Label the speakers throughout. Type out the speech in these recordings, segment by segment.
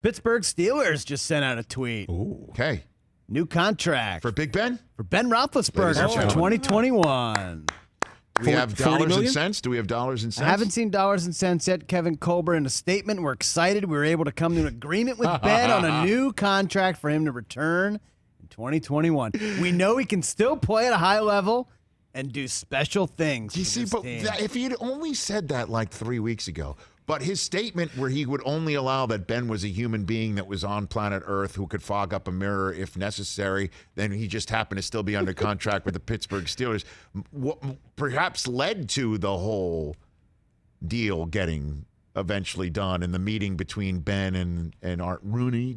Speaker 1: Pittsburgh Steelers just sent out a tweet.
Speaker 2: Ooh.
Speaker 3: Okay.
Speaker 1: New contract.
Speaker 3: For Big Ben?
Speaker 1: For Ben Roethlisberger for 2021.
Speaker 3: Do we have
Speaker 2: 40
Speaker 3: dollars and
Speaker 2: million?
Speaker 3: cents? Do we have dollars and cents?
Speaker 1: I haven't seen dollars and cents yet. Kevin Colbert in a statement. We're excited. We were able to come to an agreement with Ben on a new contract for him to return in 2021. We know he can still play at a high level and do special things.
Speaker 3: Do you see, but if he had only said that like 3 weeks ago, but his statement where he would only allow that Ben was a human being that was on planet Earth who could fog up a mirror if necessary, then he just happened to still be under contract with the Pittsburgh Steelers, perhaps led to the whole deal getting eventually done in the meeting between Ben and Art Rooney.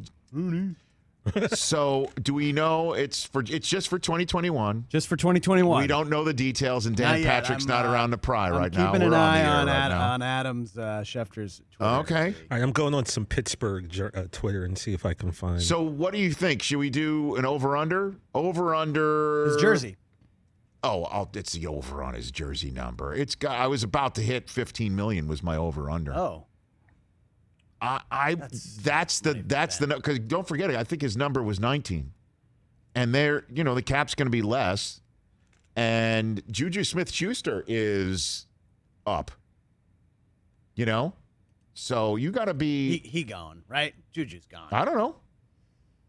Speaker 3: So do we know it's just for 2021?
Speaker 1: Just for 2021.
Speaker 3: We don't know the details, and Dan Patrick's not around to pry right now.
Speaker 1: Keeping an eye on
Speaker 3: on
Speaker 1: Adams Schefter's Twitter.
Speaker 3: Okay.
Speaker 2: All right, I'm going on some Pittsburgh Twitter and see if I can find.
Speaker 3: So what do you think? Should we do an over-under? Over-under.
Speaker 1: His jersey.
Speaker 3: Oh, it's the over on his jersey number. I was about to hit 15 million was my over-under.
Speaker 1: Oh.
Speaker 3: That's the because don't forget it. I think his number was 19, and the cap's going to be less, and Juju Smith-Schuster is up. So you got to be.
Speaker 1: He gone, right? Juju's gone.
Speaker 3: I don't know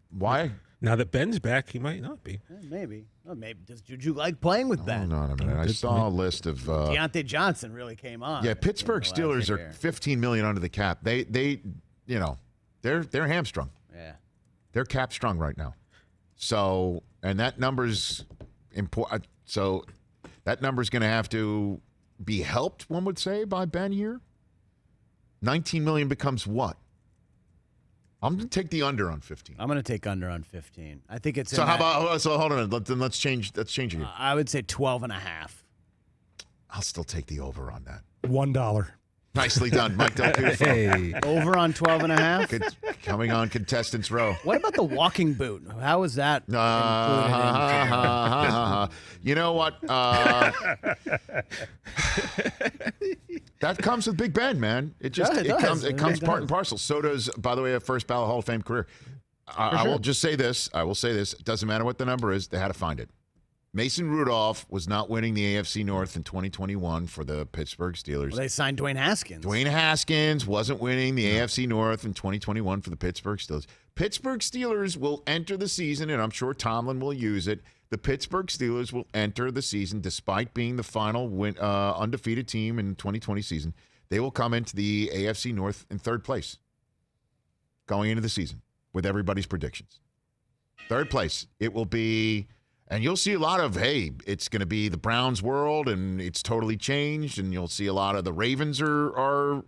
Speaker 3: why.
Speaker 2: Now that Ben's back, he might not be.
Speaker 1: Maybe. Well, maybe. Does Juju like playing with Ben?
Speaker 3: Hold on a minute. I saw a list of.
Speaker 1: Deontay Johnson really came on.
Speaker 3: Yeah, Pittsburgh Steelers are 15 million under the cap. They're hamstrung.
Speaker 1: Yeah.
Speaker 3: They're cap strung right now. So, and that number's important. So, that number's going to have to be helped, one would say, by Ben here. 19 million becomes what? I'm going to take the under on 15.
Speaker 1: I'm going to take under on 15. I think it's.
Speaker 3: So how about? So hold on. Let's change. Let's change it here.
Speaker 1: I would say 12.5.
Speaker 3: I'll still take the over on that.
Speaker 4: $1.
Speaker 3: Nicely done, Mike Del Tufo.
Speaker 2: Hey.
Speaker 1: Over on 12.5.
Speaker 3: Coming on contestants row.
Speaker 1: What about the walking boot? How is that included
Speaker 3: You know what? That comes with Big Ben, man. It comes part and parcel. So does, by the way, a first ballot Hall of Fame career. I will just say this. It doesn't matter what the number is. They had to find it. Mason Rudolph was not winning the AFC North in 2021 for the Pittsburgh Steelers.
Speaker 1: Well, they signed Dwayne Haskins.
Speaker 3: Dwayne Haskins wasn't winning the AFC North in 2021 for the Pittsburgh Steelers. Pittsburgh Steelers will enter the season, and I'm sure Tomlin will use it. The Pittsburgh Steelers will enter the season, despite being the final undefeated team in the 2020 season. They will come into the AFC North in third place going into the season with everybody's predictions. Third place. It will be... And you'll see a lot of, hey, it's going to be the Browns world, and it's totally changed. And you'll see a lot of the Ravens are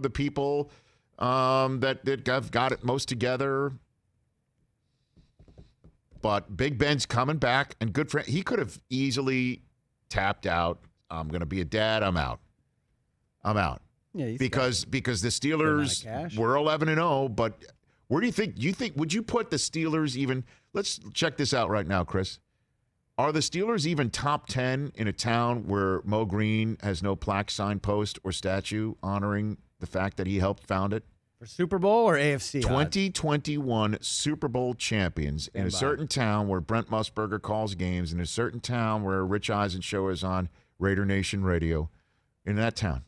Speaker 3: the people that have got it most together. But Big Ben's coming back, and good for him. He could have easily tapped out. I'm going to be a dad. I'm out.
Speaker 1: Yeah,
Speaker 3: because the Steelers were 11-0. But where do you think? Would you put the Steelers even? Let's check this out right now, Chris. Are the Steelers even top 10 in a town where Mo Green has no plaque, signpost, or statue honoring the fact that he helped found it?
Speaker 1: For Super Bowl or AFC?
Speaker 3: 2021 Super Bowl champions in a certain town where Brent Musburger calls games, in a certain town where Rich Eisen Show is on Raider Nation Radio, in that town.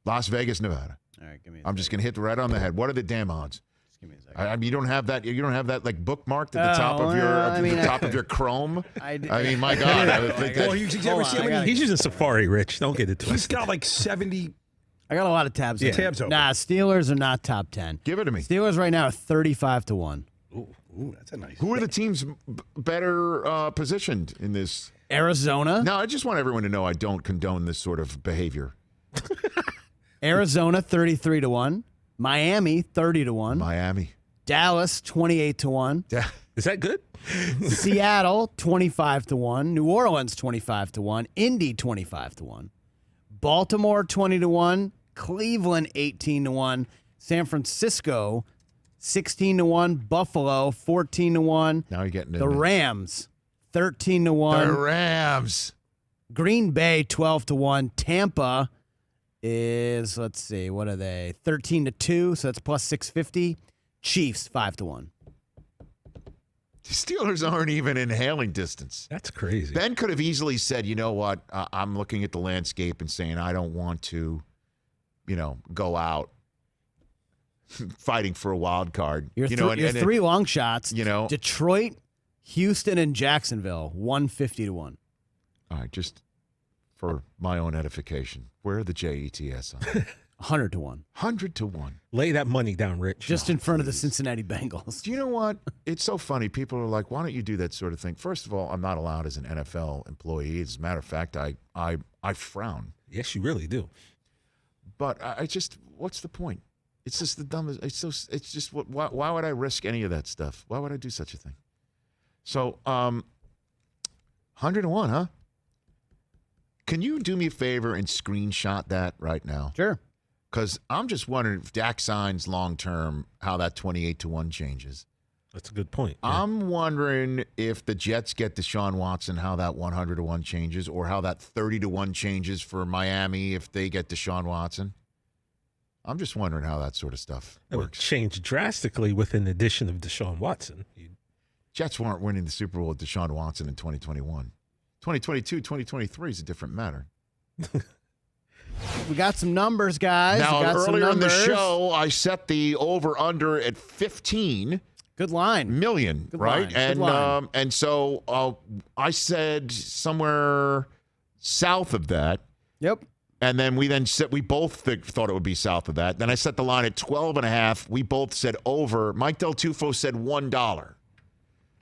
Speaker 3: Las Vegas, Nevada.
Speaker 1: All right, give me a
Speaker 3: I'm just going to hit right on the head. What are the damn odds?
Speaker 1: Give me a second.
Speaker 3: I mean, you don't have that like bookmarked at the top of your top of your Chrome. I mean, my God, I would think that.
Speaker 4: Well, you ever see how many?
Speaker 2: He's using Safari, Rich. Don't get it twisted.
Speaker 4: He's got like 70.
Speaker 1: I got a lot of tabs.
Speaker 4: Yeah.
Speaker 1: Open.
Speaker 4: Tabs open.
Speaker 1: Nah, Steelers are not top 10.
Speaker 3: Give it to me.
Speaker 1: Steelers right now are 35-1.
Speaker 4: Ooh, that's a nice.
Speaker 3: Who are the teams better positioned in this?
Speaker 1: Arizona.
Speaker 3: No, I just want everyone to know I don't condone this sort of behavior.
Speaker 1: Arizona 33-1. Miami 30-1.
Speaker 3: Miami.
Speaker 1: Dallas 28-1.
Speaker 3: Yeah.
Speaker 2: Is that good?
Speaker 1: Seattle 25-1. New Orleans 25-1. Indy 25-1. Baltimore 20-1. Cleveland 18-1. San Francisco 16-1. Buffalo 14-1.
Speaker 3: Now you're getting
Speaker 1: the Rams 13-1.
Speaker 3: The Rams.
Speaker 1: Green Bay 12-1. Tampa is, let's see, what are they? 13-2, so that's plus 650. Chiefs 5-1.
Speaker 3: The Steelers aren't even in hailing distance.
Speaker 2: That's crazy.
Speaker 3: Ben could have easily said, you know what, I'm looking at the landscape and saying I don't want to, go out fighting for a wild card.
Speaker 1: Your three long shots, Detroit, Houston, and Jacksonville, 150-1.
Speaker 3: All right, just for my own edification, where are the JETS on?
Speaker 1: 100-1.
Speaker 3: 100-1.
Speaker 2: Lay that money down, Rich.
Speaker 1: Just in front of the Cincinnati Bengals.
Speaker 3: Do you know what? It's so funny. People are like, why don't you do that sort of thing? First of all, I'm not allowed as an NFL employee. As a matter of fact, I frown.
Speaker 2: Yes, you really do.
Speaker 3: But I just, what's the point? It's just the dumbest. It's just, why would I risk any of that stuff? Why would I do such a thing? So, 100-1, huh? Can you do me a favor and screenshot that right now?
Speaker 1: Sure.
Speaker 3: Because I'm just wondering if Dak signs long-term, how that 28-1 changes.
Speaker 2: That's a good point. Yeah.
Speaker 3: I'm wondering if the Jets get Deshaun Watson, how that 100-1 changes, or how that 30-1 changes for Miami if they get Deshaun Watson. I'm just wondering how that sort of stuff
Speaker 2: That would
Speaker 3: works.
Speaker 2: change drastically with an addition of Deshaun Watson.
Speaker 3: Jets weren't winning the Super Bowl with Deshaun Watson in 2021. 2022, 2023 is a different matter.
Speaker 1: We got some numbers, guys.
Speaker 3: Now,
Speaker 1: we got some
Speaker 3: earlier in the
Speaker 1: numbers.
Speaker 3: show, I set the over-under at 15
Speaker 1: Good line.
Speaker 3: million,
Speaker 1: Good
Speaker 3: right?
Speaker 1: line. Good line.
Speaker 3: And so I said somewhere south of that.
Speaker 1: Yep.
Speaker 3: And then we both thought it would be south of that. Then I set the line at 12.5. We both said over. Mike Del Tufo said $1.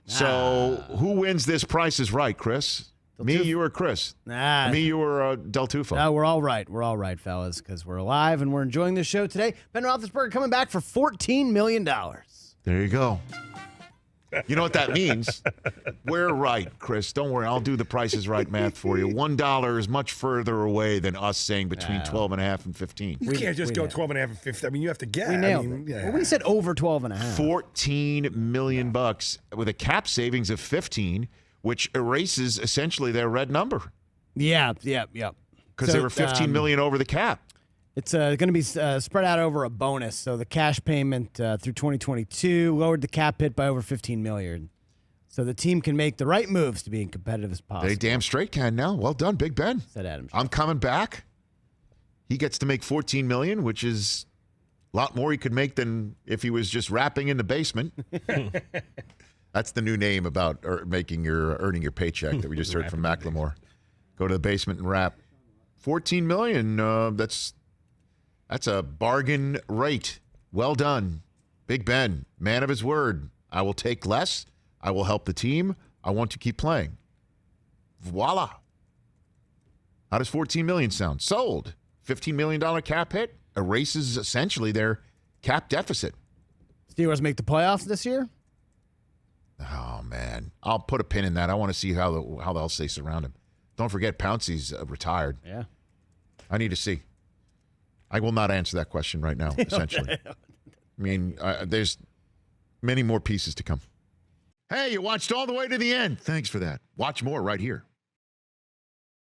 Speaker 3: So who wins this Price is Right, Chris? Me, you, or Chris? Me, you, or Del Tufo?
Speaker 1: No, we're all right. We're all right, fellas, because we're alive and we're enjoying this show today. Ben Roethlisberger coming back for $14 million.
Speaker 3: There you go. You know what that means? We're right, Chris. Don't worry. I'll do the Price is Right math for you. $1 is much further away than us saying between 12.5 and 15.
Speaker 4: You can't just go 12.5 and 15. I mean, you have to get.
Speaker 1: We nailed it.
Speaker 4: Yeah.
Speaker 1: Well, we said over 12.5.
Speaker 3: $14 million with a cap savings of 15, which erases essentially their red number
Speaker 1: Yeah.
Speaker 3: because they were $15 million over the cap.
Speaker 1: It's going to be spread out over a bonus. So the cash payment through 2022 lowered the cap hit by over $15 million. So the team can make the right moves to be as competitive as possible.
Speaker 3: They damn straight can now. Well done, Big Ben.
Speaker 1: Said Adam.
Speaker 3: I'm coming back. He gets to make $14 million, which is a lot more he could make than if he was just rapping in the basement. That's the new name about earning your paycheck that we just heard from Macklemore. Go to the basement and rap. $14 million. That's a bargain rate. Well done, Big Ben, man of his word. I will take less. I will help the team. I want to keep playing. Voila. How does $14 million sound? Sold. $15 million cap hit erases essentially their cap deficit.
Speaker 1: Steelers make the playoffs this year?
Speaker 3: Oh, man. I'll put a pin in that. I want to see how else they surround him. Don't forget, Pouncey's retired.
Speaker 1: Yeah.
Speaker 3: I need to see. I will not answer that question right now, essentially. I mean, there's many more pieces to come. Hey, you watched all the way to the end. Thanks for that. Watch more right here.